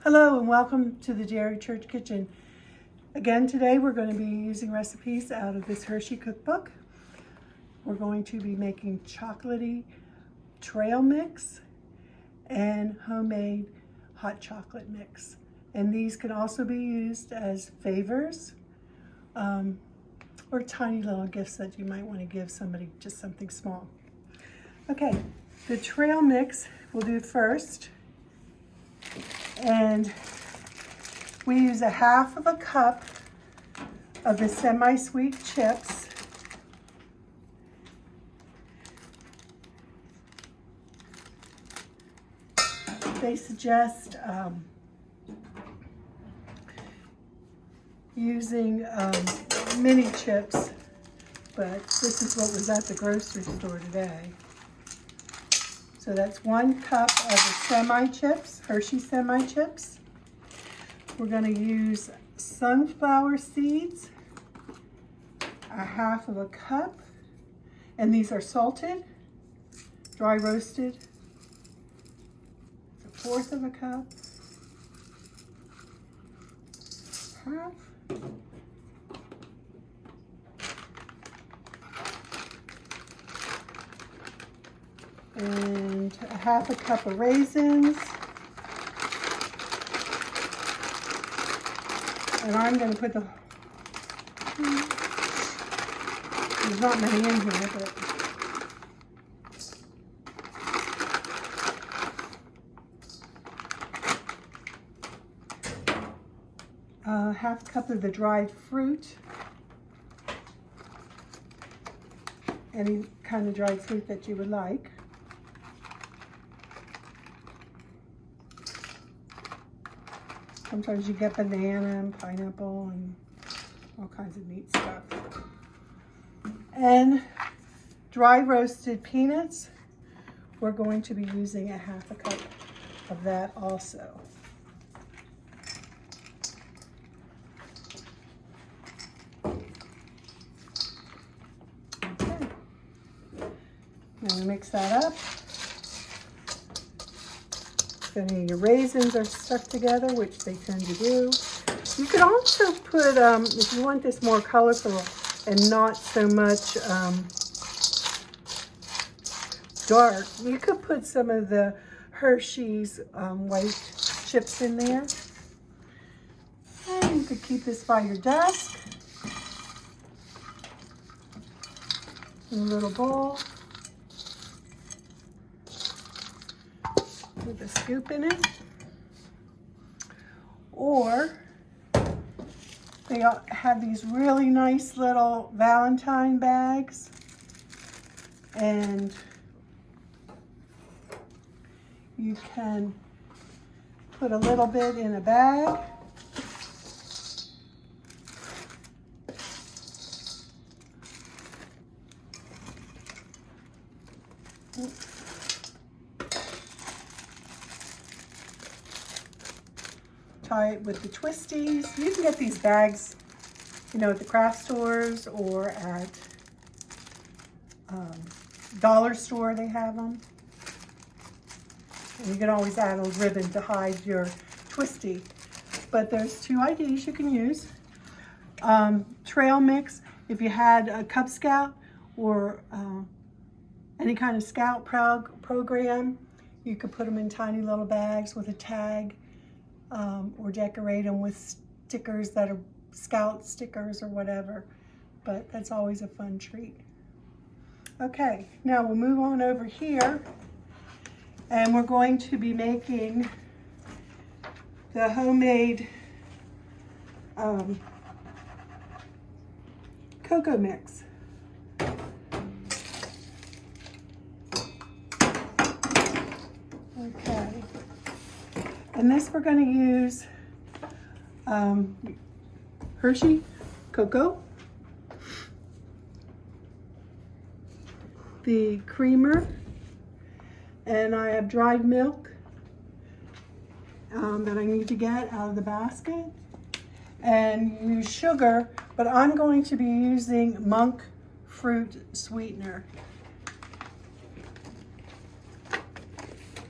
Hello and welcome to the Dairy Church Kitchen. Again, today we're going to be using recipes out of this Hershey cookbook. We're going to be making chocolatey trail mix and homemade hot chocolate mix. And these can also be used as favors or tiny little gifts that you might want to give somebody, just something small. Okay, the trail mix we'll do first. And we use 1/2 cup of the semi-sweet chips. They suggest using mini chips, but this is what was at the grocery store today. So that's 1 cup of the semi-chips, Hershey semi-chips. We're going to use sunflower seeds, 1/2 cup, and these are salted, dry roasted. It's 1/4 cup, half. And 1/2 cup of raisins. And I'm going to put the, there's not many in here, but half cup of the dried fruit. Any kind of dried fruit that you would like. Sometimes you get banana and pineapple and all kinds of neat stuff. And dry roasted peanuts, we're going to be using 1/2 cup of that also. Okay. Now we mix that up. Then your raisins are stuck together, which they tend to do. You could also put, if you want this more colorful and not so much dark, you could put some of the Hershey's white chips in there. And you could keep this by your desk in a little bowl. With a scoop in it, or they have these really nice little Valentine bags, and you can put a little bit in a bag. Tie it with the twisties. You can get these bags, you know, at the craft stores or at dollar store. They have them, and you can always add a ribbon to hide your twisty. But there's 2 ideas you can use. Trail mix. If you had a Cub Scout or any kind of Scout program, you could put them in tiny little bags with a tag. Or decorate them with stickers that are Scout stickers or whatever. But that's always a fun treat. Okay, now we'll move on over here. And we're going to be making the homemade cocoa mix. Okay. And this we're going to use Hershey cocoa, the creamer, and I have dried milk that I need to get out of the basket, and use sugar, but I'm going to be using monk fruit sweetener.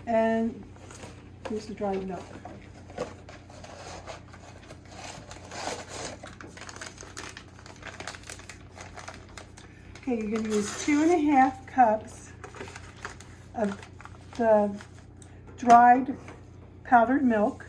And here's the dried milk. Okay, you're going to use 2½ cups of the dried powdered milk.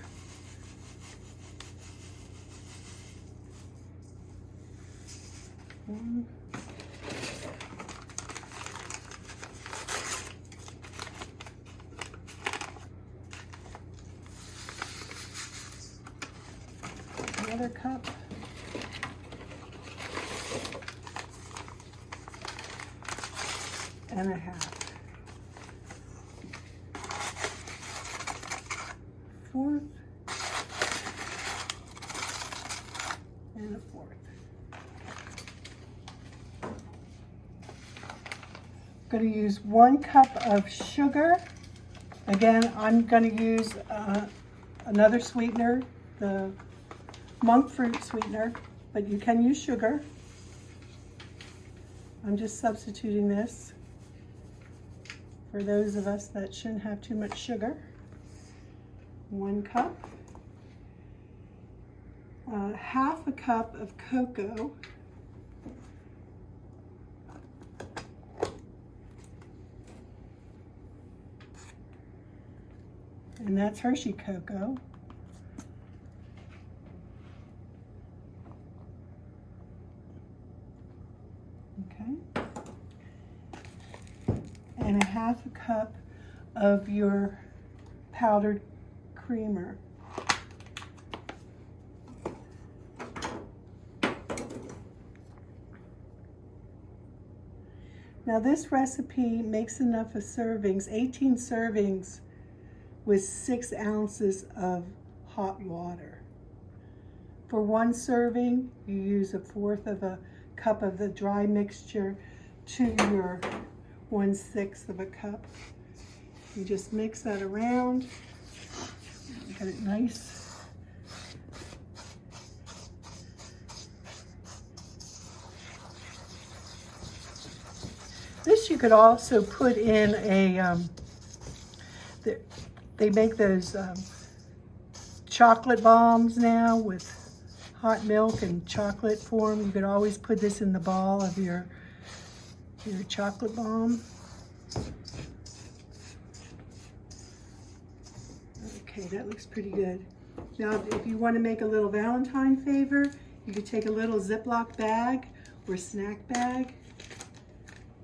Another cup. And a half. 1/4. And a 1/4. I'm going to use 1 cup of sugar. Again, I'm going to use another sweetener, the monk fruit sweetener, but you can use sugar. I'm just substituting this for those of us that shouldn't have too much sugar. 1 cup. 1/2 cup of cocoa. And that's Hershey cocoa. Okay. And 1/2 cup of your powdered creamer. Now this recipe makes enough of servings, 18 servings with 6 ounces of hot water. For 1 serving, you use 1/4 cup of the dry mixture to your 1/6 cup. You just mix that around, get it nice. This you could also put in a, they make those chocolate bombs now with hot milk and chocolate form. You could always put this in the ball of your chocolate bomb. Okay, that looks pretty good. Now, if you want to make a little Valentine favor, you could take a little Ziploc bag or snack bag,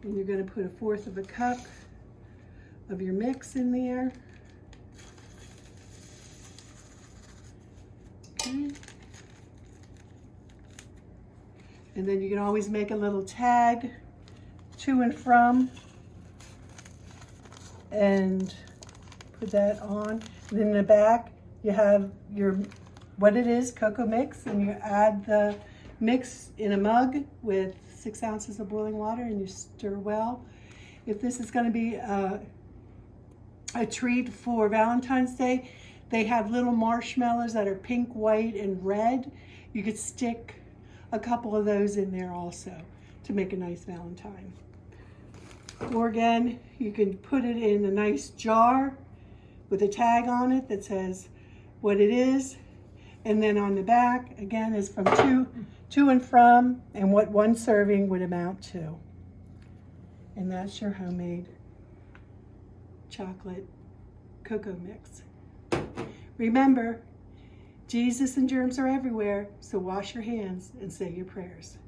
and you're going to put 1/4 cup of your mix in there. Okay. And then you can always make a little tag to and from and put that on. And then in the back, you have your, what it is, cocoa mix, and you add the mix in a mug with 6 ounces of boiling water, and you stir well. If this is going to be a treat for Valentine's Day, they have little marshmallows that are pink, white, and red. You could stick a couple of those in there also to make a nice Valentine. Or again, you can put it in a nice jar with a tag on it that says what it is, and then on the back, again, is from to and from, and what 1 serving would amount to. And that's your homemade chocolate cocoa mix. Remember, Jesus and germs are everywhere, so wash your hands and say your prayers.